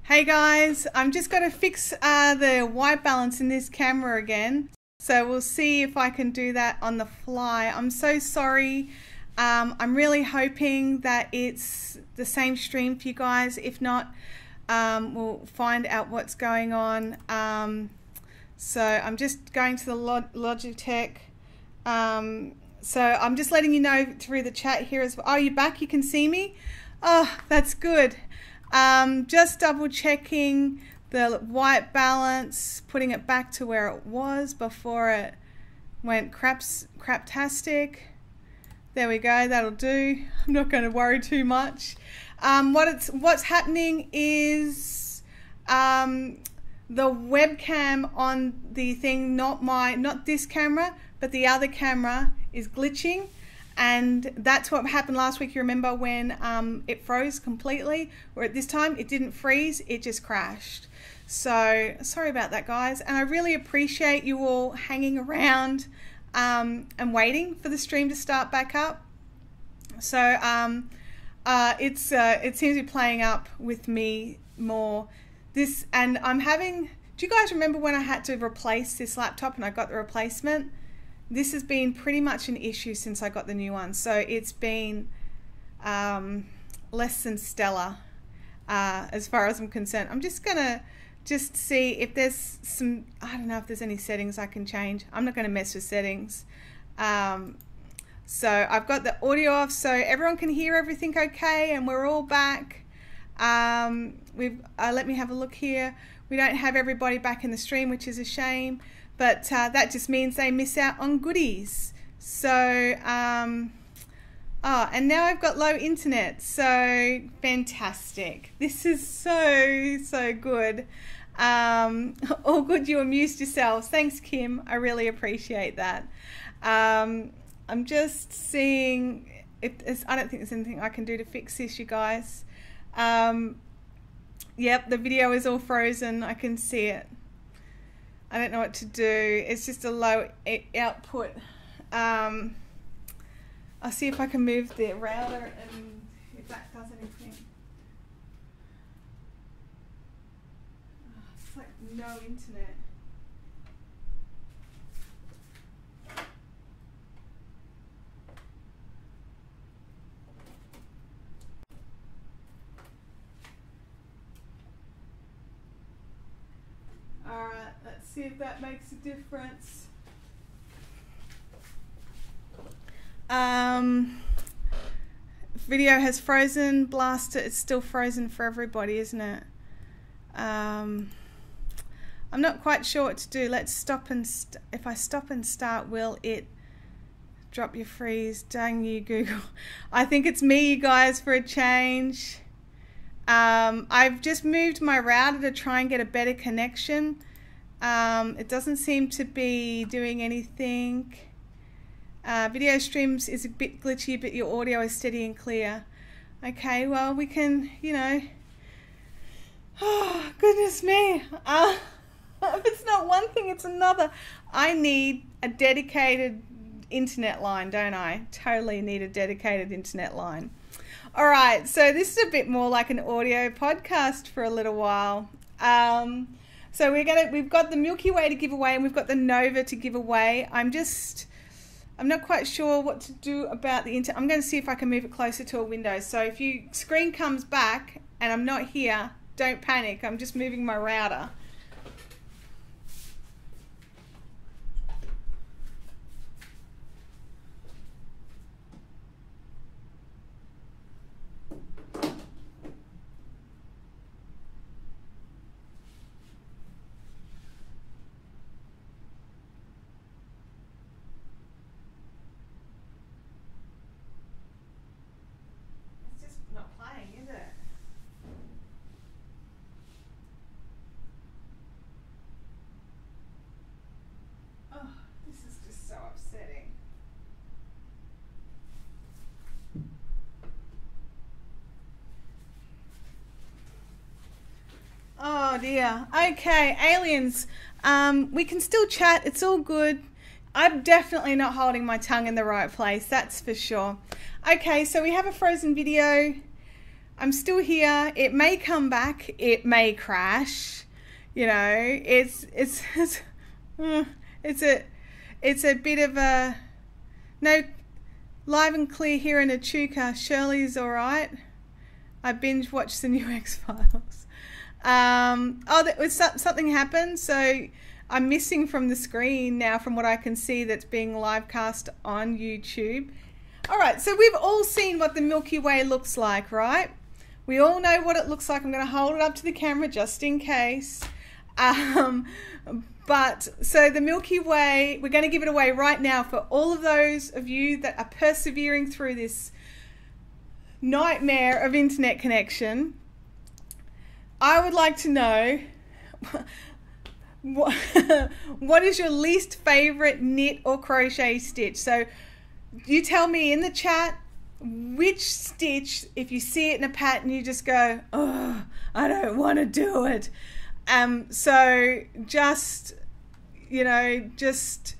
Hey guys, I'm just going to fix the white balance in this camera again. So we'll see if I can do that on the fly. I'm so sorry. I'm really hoping that it's the same stream for you guys. If not, we'll find out what's going on. So I'm just going to the Logitech. So I'm just letting you know through the chat here as well. Oh, you're back? You can see me? Oh, that's good. Just double checking the white balance, putting it back to where it was before it went craptastic. There we go, that'll do. I'm not going to worry too much. What's happening is the webcam on the thing, not this camera, but the other camera is glitching. And that's what happened last week. You remember when it froze completely, where at this time it didn't freeze, it just crashed. So sorry about that, guys. And I really appreciate you all hanging around and waiting for the stream to start back up. So it seems to be playing up with me more. And I'm having, do you guys remember when I had to replace this laptop and I got the replacement? This has been pretty much an issue since I got the new one. So it's been less than stellar as far as I'm concerned. I'm just going to see if there's some, I don't know if there's any settings I can change. I'm not going to mess with settings. So I've got the audio off so everyone can hear everything okay, and we're all back. Let me have a look here. We don't have everybody back in the stream, which is a shame. But that just means they miss out on goodies. So, and now I've got low internet. So fantastic. This is so good. All good, you amused yourselves. Thanks, Kim. I really appreciate that. I'm just seeing if I don't think there's anything I can do to fix this, you guys. Yep, the video is all frozen. I can see it. I don't know what to do. It's just a low output. I'll see if I can move the router and if that does anything. Oh, it's like no internet. Alright, let's see if that makes a difference. Video has frozen, blast it, it's still frozen for everybody, isn't it? I'm not quite sure what to do. Let's stop and, if I stop and start, will it drop your freeze? Dang you, Google. I think it's me, you guys, for a change. I've just moved my router to try and get a better connection. It doesn't seem to be doing anything. Video streams is a bit glitchy, but your audio is steady and clear. Okay, well, we can, you know. Oh, goodness me. If it's not one thing, it's another. I need a dedicated internet line, don't I? Totally need a dedicated internet line. All right, so this is a bit more like an audio podcast for a little while. So we've got the Milky Way to give away, and we've got the Nova to give away. I'm not quite sure what to do about the internet. I'm going to see if I can move it closer to a window. So if your screen comes back and I'm not here, don't panic. I'm just moving my router. Oh dear. Okay, aliens. We can still chat. It's all good. I'm definitely not holding my tongue in the right place. That's for sure. Okay, so we have a frozen video. I'm still here. It may come back. It may crash. You know, it's a bit of a no. Live and clear here in Echuca. Shirley's all right. I binge watched the new X-Files. That was something happened, so I'm missing from the screen now from what I can see that's being live cast on YouTube. All right, so we've all seen what the Milky Way looks like, right? We all know what it looks like. I'm going to hold it up to the camera just in case. But so the Milky Way, we're going to give it away right now for all of those of you that are persevering through this nightmare of internet connection. I would like to know what is your least favorite knit or crochet stitch. So you tell me in the chat which stitch, if you see it in a pattern, you just go, oh, I don't want to do it. So just, you know, just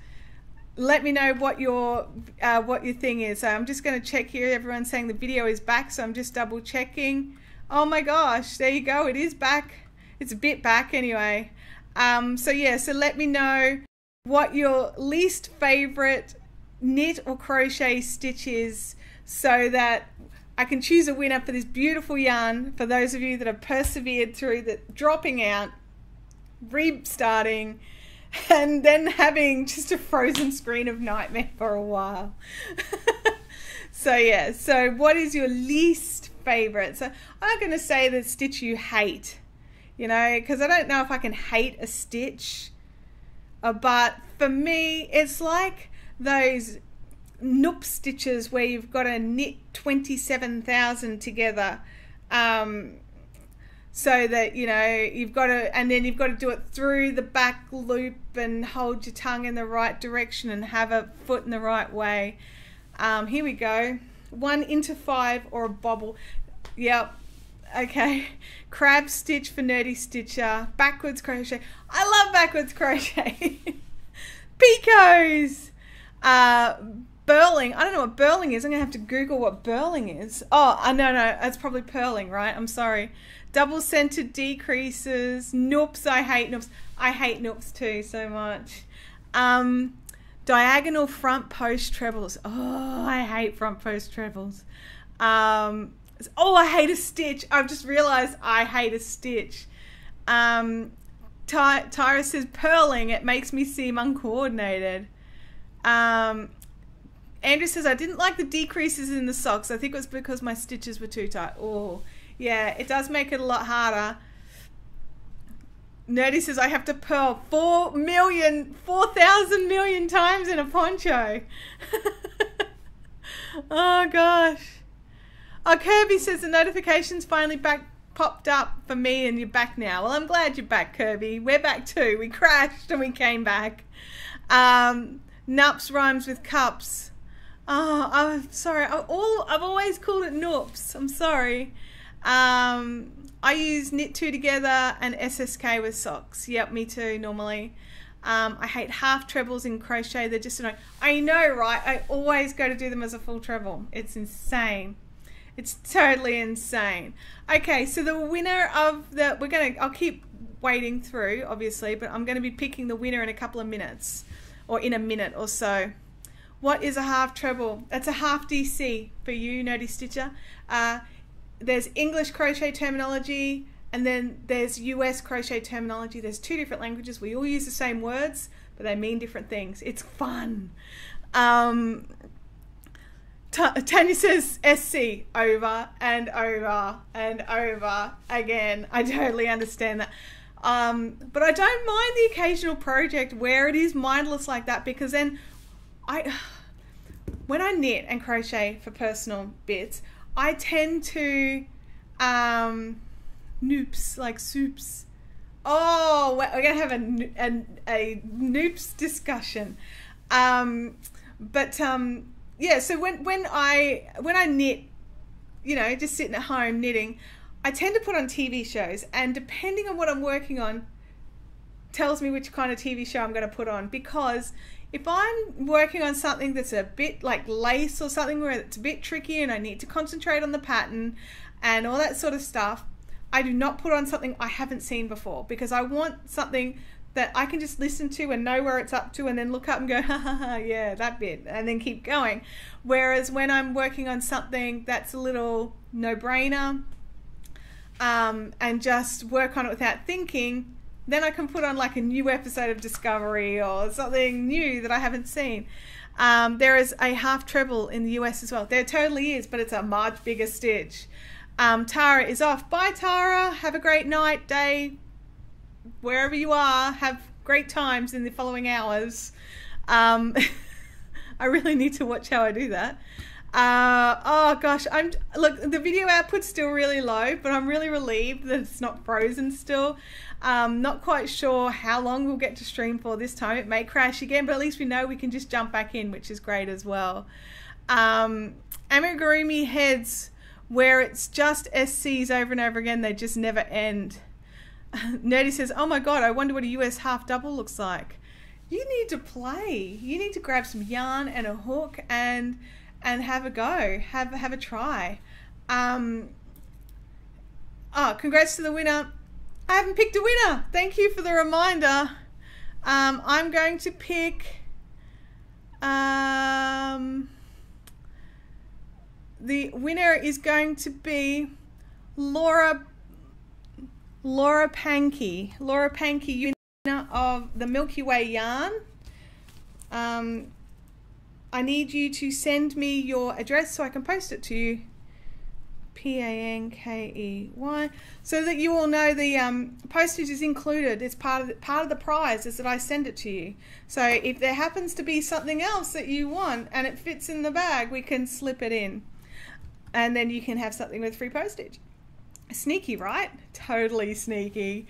let me know what your thing is. So I'm just going to check here. Everyone's saying the video is back, so I'm just double checking. Oh my gosh, there you go. It is back. It's a bit back anyway. So yeah, so let me know what your least favorite knit or crochet stitch is so that I can choose a winner for this beautiful yarn for those of you that have persevered through the dropping out, restarting, and then having just a frozen screen of nightmare for a while. So yeah, so what is your least favorite? So I'm not going to say the stitch you hate, you know, because I don't know if I can hate a stitch, but for me it's like those noop stitches where you've got to knit 27,000 together, so that, you know, you've got to, and then you've got to do it through the back loop and hold your tongue in the right direction and have a foot in the right way. Here we go. 1 into 5 or a bobble. Yep. Okay. Crab stitch for Nerdy Stitcher. Backwards crochet. I love backwards crochet. Picos. Burling. I don't know what burling is. I'm going to have to Google what burling is. Oh, no, it's probably purling, right? I'm sorry. Double centered decreases. Noops. I hate noops. I hate noops too so much. Diagonal front post trebles. Oh, I hate front post trebles. Oh, I hate a stitch. I've just realized I hate a stitch. Tyra says purling. It makes me seem uncoordinated. Andrew says, I didn't like the decreases in the socks. I think it was because my stitches were too tight. Oh, yeah, it does make it a lot harder. Nerdy says, I have to purl 4,000 million times in a poncho. Oh, gosh. Oh, Kirby says the notifications finally popped up for me and you're back now. Well, I'm glad you're back, Kirby. We're back too. We crashed and we came back. Nups rhymes with cups. Oh, I'm sorry. I've always called it noops. I'm sorry. I use knit 2 together and SSK with socks. Yep, me too, normally. I hate half trebles in crochet. They're just annoying. I know, right? I always go to do them as a full treble. It's insane. It's totally insane. Okay, so the winner of the... I'll keep wading through, obviously, but I'm going to be picking the winner in a couple of minutes, or in a minute or so. What is a half treble? That's a half DC for you, Nerdy Stitcher. There's English crochet terminology, and then there's US crochet terminology. There's 2 different languages. We all use the same words, but they mean different things. It's fun. Tanya says SC over and over and over again. I totally understand that. But I don't mind the occasional project where it is mindless like that, because then when I knit and crochet for personal bits, I tend to noops, like soups. Oh, we're going to have a noops discussion. Yeah, so when I knit, you know, just sitting at home knitting, I tend to put on TV shows, and depending on what I'm working on tells me which kind of TV show I'm going to put on, because if I'm working on something that's a bit like lace or something where it's a bit tricky and I need to concentrate on the pattern and all that sort of stuff, I do not put on something I haven't seen before, because I want something that I can just listen to and know where it's up to, and then look up and go, ha ha ha, yeah, that bit, and then keep going. Whereas when I'm working on something that's a little no-brainer, and just work on it without thinking, then I can put on like a new episode of Discovery or something new that I haven't seen. There is a half treble in the US as well. There totally is, but it's a much bigger stitch. Tara is off. Bye, Tara. Have a great night, day, wherever you are. Have great times in the following hours. I really need to watch how I do that. Oh gosh, look, the video output's still really low, but I'm really relieved that it's not frozen still. Not quite sure how long we'll get to stream for this time. It may crash again, but at least we know we can just jump back in, which is great as well. Amigurumi heads where it's just SCs over and over again, they just never end. Nerdy says, oh my god, I wonder what a US half double looks like. You need to play. You need to grab some yarn and a hook and have a go. Have a try. Oh, congrats to the winner. I haven't picked a winner. Thank you for the reminder. I'm going to pick the winner is going to be Laura Pankey. Laura Pankey, winner of the Milky Way yarn. I need you to send me your address so I can post it to you. Pankey, so that you all know the postage is included. It's part of the prize is that I send it to you. So if there happens to be something else that you want and it fits in the bag, we can slip it in, and then you can have something with free postage. Sneaky, right? Totally sneaky.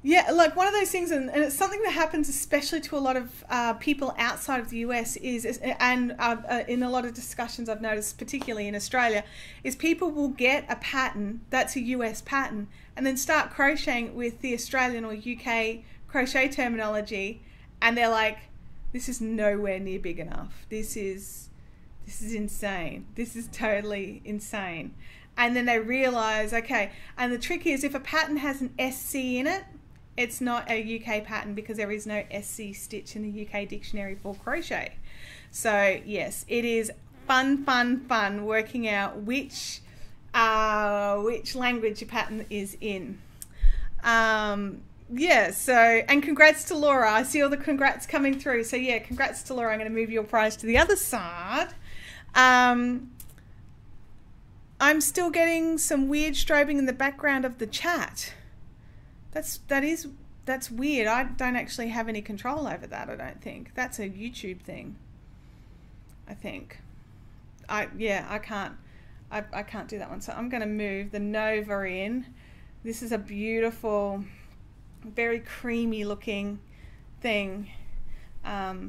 Yeah, like one of those things, and it's something that happens especially to a lot of people outside of the US and in a lot of discussions I've noticed, particularly in Australia, is people will get a pattern that's a US pattern and then start crocheting with the Australian or UK crochet terminology, and they're like, this is nowhere near big enough. This is insane. This is totally insane. And then they realize, okay, and the trick is if a pattern has an SC in it, it's not a UK pattern because there is no SC stitch in the UK dictionary for crochet. So yes, it is fun working out which language your pattern is in. Yeah, so, and congrats to Laura. I see all the congrats coming through. So yeah, congrats to Laura. I'm going to move your prize to the other side. I'm still getting some weird strobing in the background of the chat. That's weird. I don't actually have any control over that, I don't think. That's a YouTube thing, I think. I can't do that one. So I'm going to move the Nova in. This is a beautiful, very creamy looking thing. Yeah,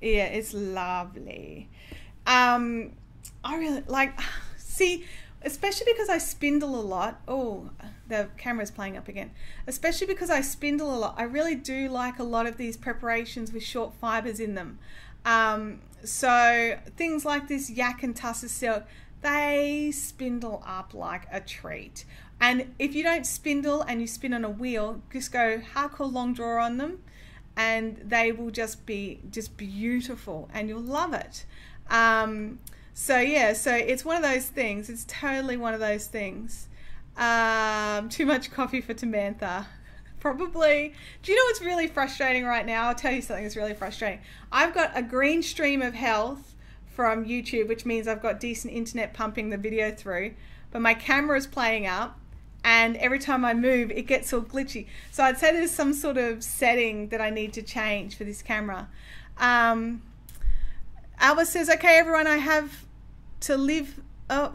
it's lovely. I really like, see, especially because I spindle a lot. Oh, the camera's playing up again. Especially because I spindle a lot, I really do like a lot of these preparations with short fibers in them. So things like this yak and tussar silk, they spindle up like a treat. And if you don't spindle and you spin on a wheel, just go hardcore long draw on them and they will just be beautiful and you'll love it. So yeah, so it's one of those things. It's totally one of those things. Too much coffee for Tamantha. Probably. Do you know what's really frustrating right now? I'll tell you something that's really frustrating. I've got a green stream of health from YouTube, which means I've got decent internet pumping the video through, but my camera is playing up and every time I move it gets all glitchy. So I'd say there's some sort of setting that I need to change for this camera. Alba says, okay everyone, I have to live, I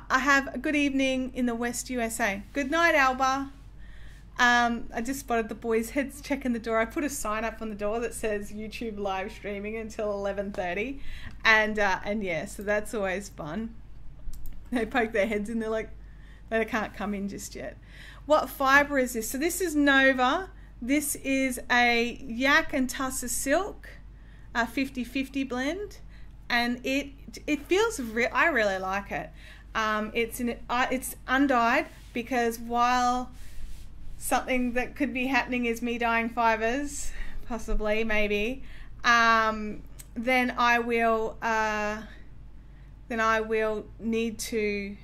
have a good evening in the West USA. Good night, Alba. I just spotted the boys' heads checking the door. I put a sign up on the door that says YouTube live streaming until 11:30, and yeah, so that's always fun. They poke their heads in, they're like, they can't come in just yet. What fiber is this? So this is Nova. This is a yak and tussar silk, a 50-50 blend, and it feels I really like it. It's undyed, because while something that could be happening is me dyeing fibers, possibly, maybe, then I will need to,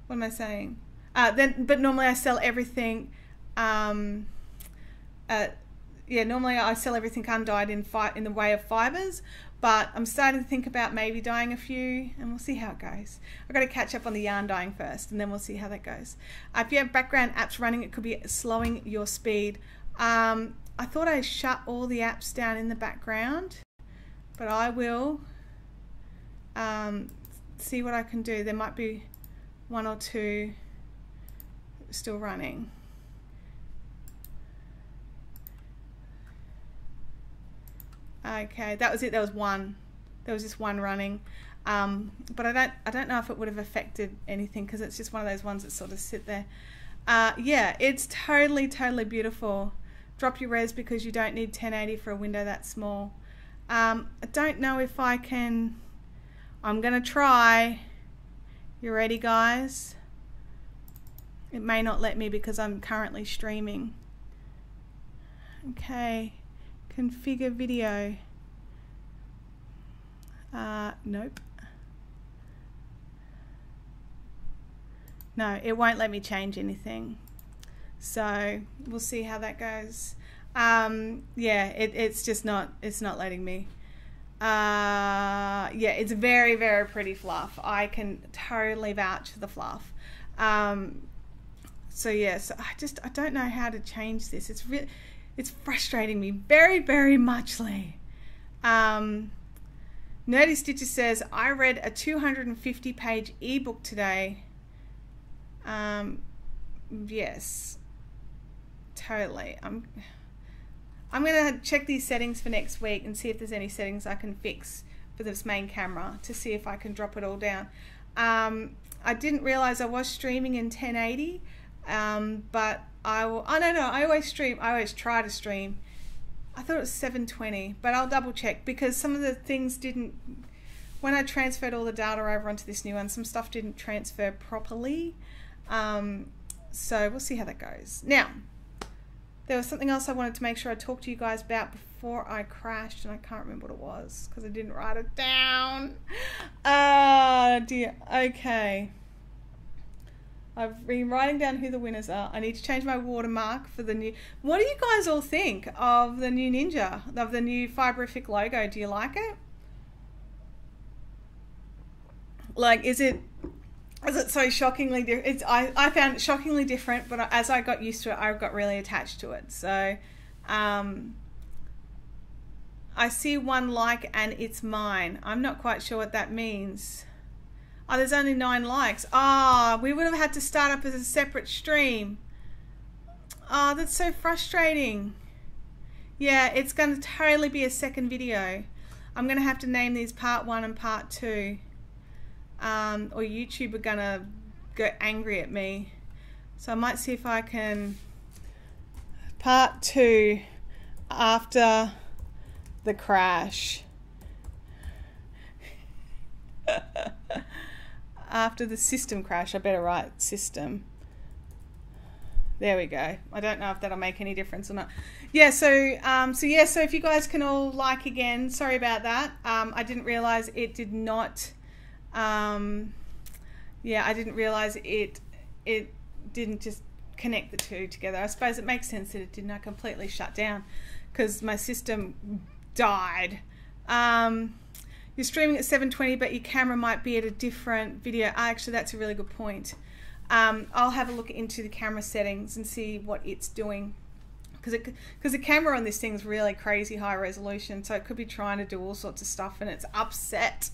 what am I saying? But normally I sell everything, normally I sell everything undyed in the way of fibers, but I'm starting to think about maybe dyeing a few, and we'll see how it goes. I've got to catch up on the yarn dyeing first, and then we'll see how that goes. If you have background apps running, it could be slowing your speed. I thought I shut all the apps down in the background, but I will see what I can do. There might be one or two still running. Okay, that was it. There was one. There was just one running, but I don't know if it would have affected anything, because it's just one of those ones that sort of sit there. Yeah, it's totally beautiful. Drop your res because you don't need 1080 for a window that small. I don't know if I can. I'm gonna try. You ready, guys? It may not let me because I'm currently streaming. Okay. Configure video. Nope. No, it won't let me change anything. So we'll see how that goes. Yeah, it's just not, it's not letting me. Yeah, it's very pretty fluff. I can totally vouch for the fluff. So yes, I don't know how to change this. It's frustrating me very muchly. Nerdy Stitcher says, I read a 250-page ebook today. Yes, totally. I'm gonna check these settings for next week and see if there's any settings I can fix for this main camera to see if I can drop it all down. I didn't realize I was streaming in 1080, but I will. Oh no, I always stream. I always try to stream. I thought it was 720, but I'll double check, because some of the things didn't. When I transferred all the data over onto this new one, some stuff didn't transfer properly. So we'll see how that goes. Now, there was something else I wanted to make sure I talked to you guys about before I crashed, and I can't remember what it was because I didn't write it down. Oh dear. Okay. I've been writing down who the winners are. I need to change my watermark for the new... What do you guys all think of the new Ninja, of the new Fiberific logo? Do you like it? Like, is it so shockingly different? I found it shockingly different, but as I got used to it, I got really attached to it. So, I see one like, and it's mine. I'm not quite sure what that means. Oh, there's only 9 likes. Oh, we would have had to start up as a separate stream. Oh, that's so frustrating. Yeah, it's going to totally be a second video. I'm going to have to name these part 1 and part 2. Or YouTube are going to go angry at me. So I might see if I can... Part 2 after the crash. After the system crash. I better write system. There we go. I don't know if that'll make any difference or not. Yeah, so if you guys can all like again, sorry about that. I didn't realize it did not. Yeah, I didn't realize it didn't just connect the two together. I suppose it makes sense that it did not completely shut down because my system died. You're streaming at 720, but your camera might be at a different video. Actually, that's a really good point. I'll have a look into the camera settings and see what it's doing, because the camera on this thing is really crazy high resolution, so it could be trying to do all sorts of stuff and it's upset.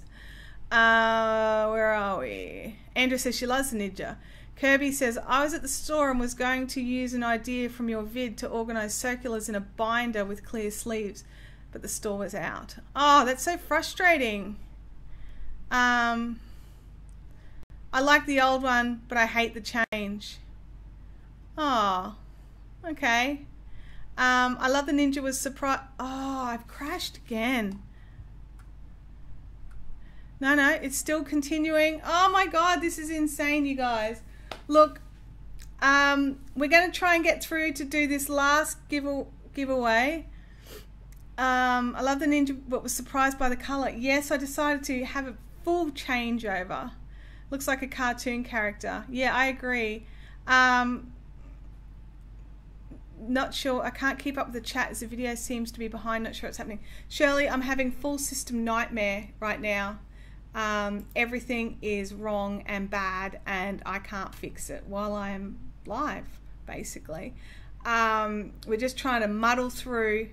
Where are we? Andrew says she loves the Ninja. Kirby says, I was at the store and was going to use an idea from your vid to organize circulars in a binder with clear sleeves, but the store was out. Oh, that's so frustrating. I like the old one, but I hate the change. Oh, okay. I love the Ninja was surprised. Oh, I've crashed again. No, it's still continuing. Oh my God, this is insane, you guys. Look, we're going to try and get through to do this last giveaway. I love the ninja, but was surprised by the color. Yes, I decided to have a full changeover. Looks like a cartoon character. Yeah, I agree. Not sure. I can't keep up with the chat as the video seems to be behind. Not sure what's happening. Shirley, I'm having full system nightmare right now. Everything is wrong and bad, and I can't fix it while I am live, basically. We're just trying to muddle through.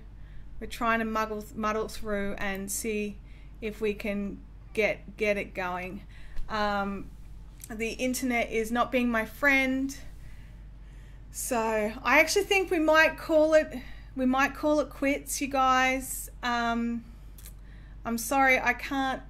We're trying to muddle through and see if we can get it going. The internet is not being my friend. So I actually think we might call it quits, you guys. I'm sorry, I can't